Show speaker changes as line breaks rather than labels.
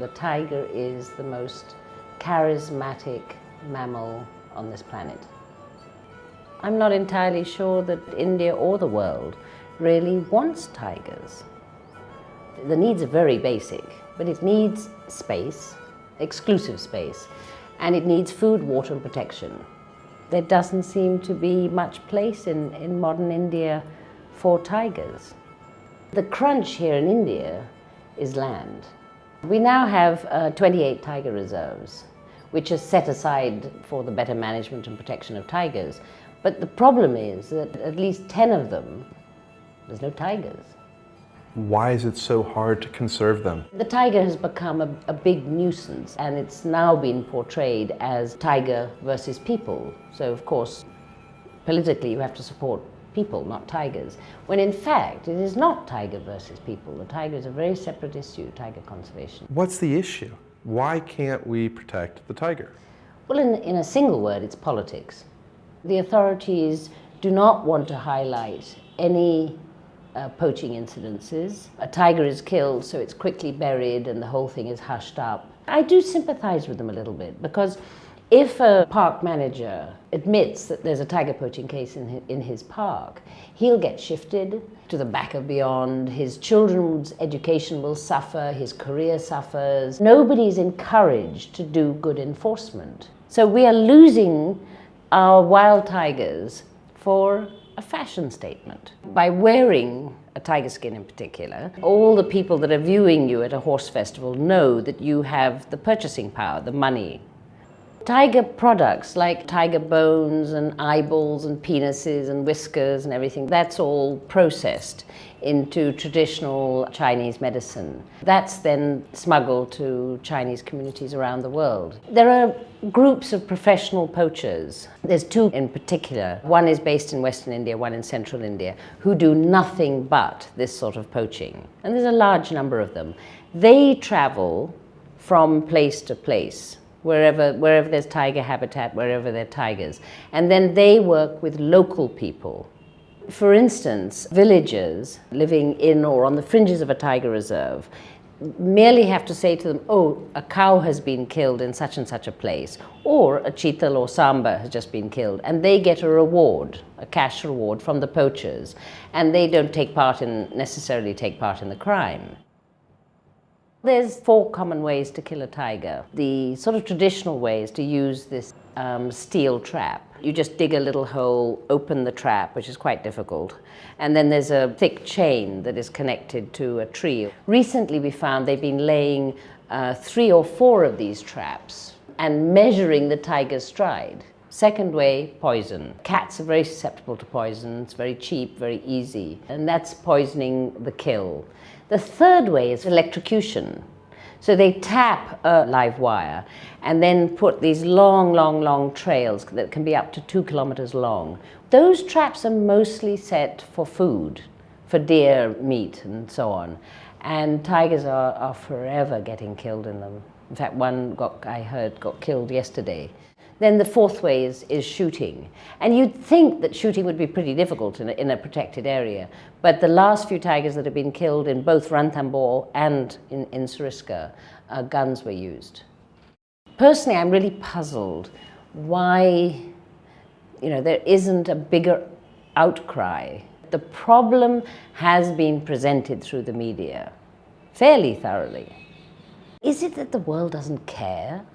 the tiger is the most charismatic mammal on this planet. I'm not entirely sure that India or the world really wants tigers. The needs are very basic, but it needs space, exclusive space, and it needs food, water and protection. There doesn't seem to be much place in modern India for tigers. The crunch here in India is land. We now have 28 tiger reserves, which are set aside for the better management and protection of tigers. But the problem is that at least 10 of them, there's no tigers.
Why is it so hard to conserve them?
The tiger has become a big nuisance, and it's now been portrayed as tiger versus people. So of course, politically you have to support people, not tigers, when in fact it is not tiger versus people. The tiger is a very separate issue, tiger conservation.
What's the issue? Why can't we protect the tiger?
Well, in a single word, it's politics. The authorities do not want to highlight any poaching incidences. A tiger is killed, so it's quickly buried and the whole thing is hushed up. I do sympathize with them a little bit, because if a park manager admits that there's a tiger poaching case in his park, he'll get shifted to the back of beyond, his children's education will suffer, his career suffers. Nobody's encouraged to do good enforcement. So we are losing our wild tigers for a fashion statement. By wearing a tiger skin in particular, all the people that are viewing you at a horse festival know that you have the purchasing power, the money. Tiger products like tiger bones and eyeballs and penises and whiskers and everything, that's all processed into traditional Chinese medicine. That's then smuggled to Chinese communities around the world. There are groups of professional poachers. There's two in particular. One is based in Western India, one in Central India, who do nothing but this sort of poaching. And there's a large number of them. They travel from place to place, wherever there's tiger habitat, wherever there are tigers. And then they work with local people. For instance, villagers living in or on the fringes of a tiger reserve merely have to say to them, oh, a cow has been killed in such and such a place, or a cheetal or samba has just been killed, and they get a reward, a cash reward from the poachers, and they don't necessarily take part in the crime. There's 4 common ways to kill a tiger. The sort of traditional way is to use this steel trap. You just dig a little hole, open the trap, which is quite difficult, and then there's a thick chain that is connected to a tree. Recently we found they've been laying 3 or 4 of these traps and measuring the tiger's stride. Second way, poison. Cats are very susceptible to poison. It's very cheap, very easy, and that's poisoning the kill. The third way is electrocution. So they tap a live wire and then put these long trails that can be up to 2 kilometers long. Those traps are mostly set for food, for deer meat and so on. And tigers are forever getting killed in them. In fact, one I heard got killed yesterday. Then the fourth way is shooting. And you'd think that shooting would be pretty difficult in a protected area, but the last few tigers that have been killed in both Ranthambore and in Sariska, guns were used. Personally, I'm really puzzled why there isn't a bigger outcry. The problem has been presented through the media fairly thoroughly. Is it that the world doesn't care?